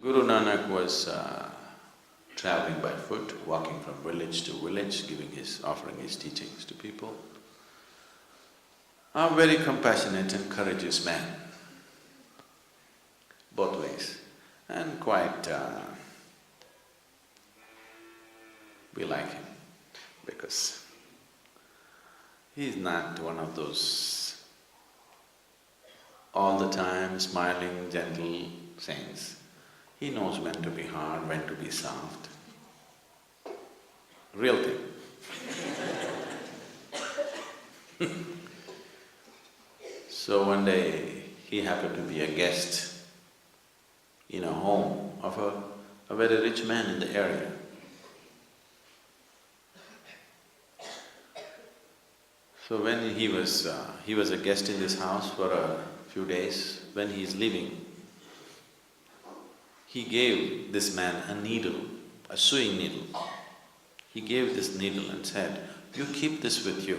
Guru Nanak was traveling by foot, walking from village to village, offering his teachings to people. A very compassionate and courageous man, both ways, and quite we like him because he's not one of those all the time smiling, gentle saints. He knows when to be hard, when to be soft. Real thing. So one day, he happened to be a guest in a home of a very rich man in the area. So when he was a guest in this house for a few days. When he is leaving, he gave this man a needle, a sewing needle. He gave this needle and said, "You keep this with you.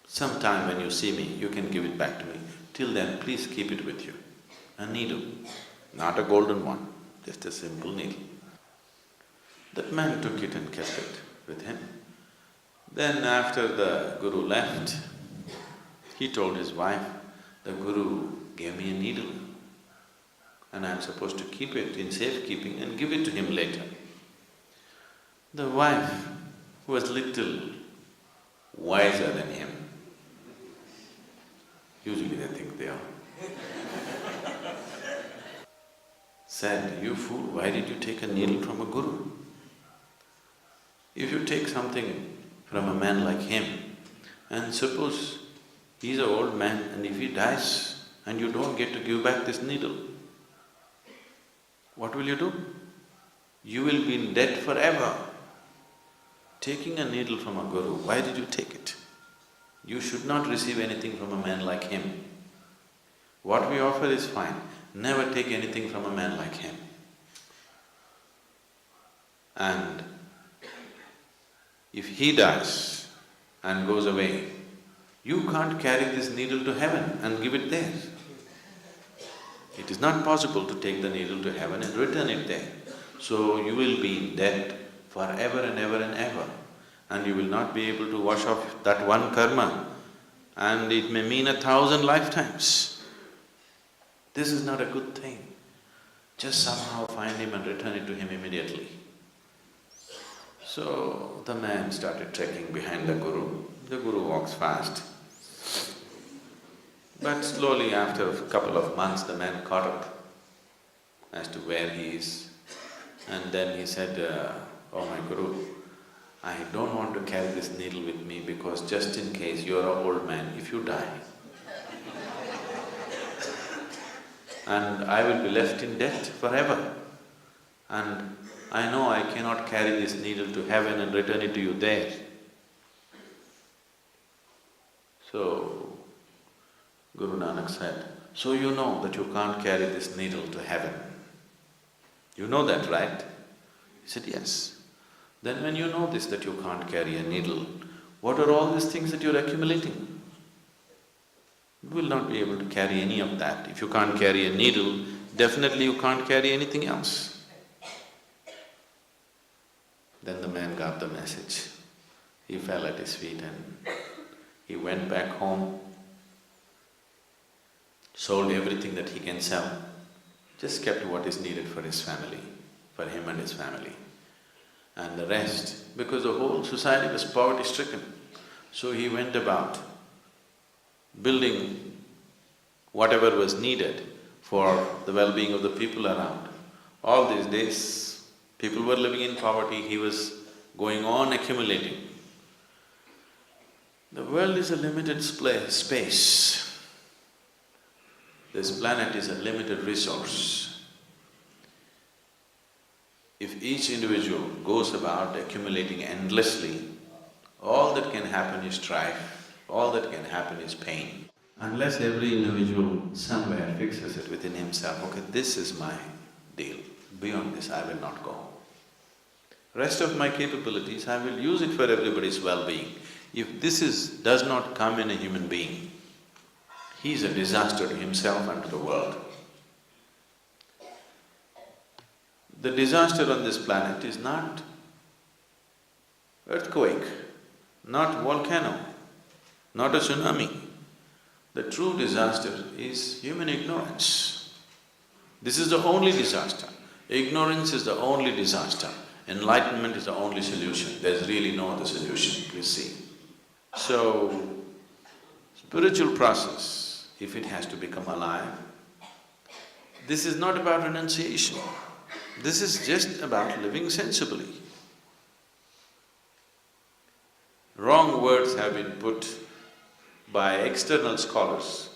Sometime when you see me, you can give it back to me. Till then, please keep it with you." A needle, not a golden one, just a simple needle. That man took it and kept it with him. Then after the Guru left, he told his wife, "The Guru gave me a needle and I'm supposed to keep it in safekeeping and give it to him later." The wife, who was little wiser than him, usually they think they are, said, "You fool, why did you take a needle from a Guru? If you take something from a man like him, and suppose he's an old man and if he dies and you don't get to give back this needle, what will you do? You will be in debt forever. Taking a needle from a Guru, why did you take it? You should not receive anything from a man like him. What we offer is fine, never take anything from a man like him. And if he dies and goes away, you can't carry this needle to heaven and give it there. It is not possible to take the needle to heaven and return it there. So you will be in debt forever and ever and ever, and you will not be able to wash off that one karma, and it may mean 1,000 lifetimes. This is not a good thing. Just somehow find him and return it to him immediately." So the man started trekking behind the Guru. The Guru walks fast. But slowly, after a couple of months, the man caught up as to where he is. And then he said, "Oh my Guru, I don't want to carry this needle with me because just in case you're an old man, if you die, and I will be left in debt forever. And I know I cannot carry this needle to heaven and return it to you there." So, Guru Nanak said, "So you know that you can't carry this needle to heaven. You know that, right?" He said, "Yes." "Then when you know this, that you can't carry a needle, what are all these things that you're accumulating? You will not be able to carry any of that. If you can't carry a needle, definitely you can't carry anything else." Then the man got the message. He fell at his feet and he went back home, sold everything that he can sell, just kept what is needed for his family, for him and his family. And the rest, because the whole society was poverty-stricken, so he went about building whatever was needed for the well-being of the people around. All these days, people were living in poverty, he was going on accumulating. The world is a limited space. This planet is a limited resource. If each individual goes about accumulating endlessly, all that can happen is strife, all that can happen is pain. Unless every individual somewhere fixes it within himself, okay, this is my deal, beyond this I will not go. Rest of my capabilities, I will use it for everybody's well-being. If does not come in a human being, he is a disaster to himself and to the world. The disaster on this planet is not earthquake, not volcano, not a tsunami. The true disaster is human ignorance. This is the only disaster. Ignorance is the only disaster. Enlightenment is the only solution. There's really no other solution, please see. So, spiritual process, if it has to become alive, this is not about renunciation. This is just about living sensibly. Wrong words have been put by external scholars.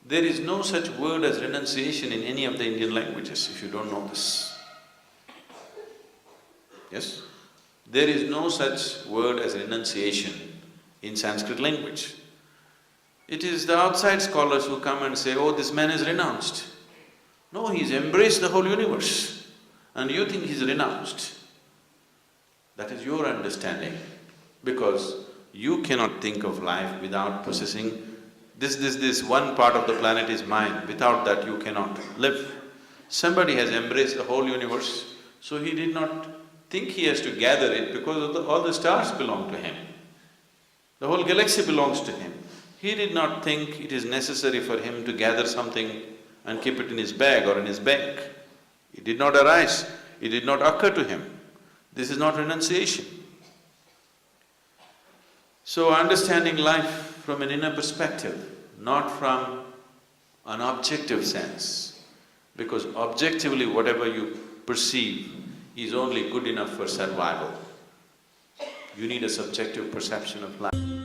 There is no such word as renunciation in any of the Indian languages, if you don't know this. Yes? There is no such word as renunciation in Sanskrit language. It is the outside scholars who come and say, oh, this man has renounced. No, he's embraced the whole universe and you think he's renounced. That is your understanding, because you cannot think of life without possessing this one part of the planet is mine, without that you cannot live. Somebody has embraced the whole universe, so he did not think he has to gather it because all the stars belong to him. The whole galaxy belongs to him. He did not think it is necessary for him to gather something and keep it in his bag or in his bank. It did not arise, it did not occur to him. This is not renunciation. So understanding life from an inner perspective, not from an objective sense, because objectively whatever you perceive is only good enough for survival. You need a subjective perception of life.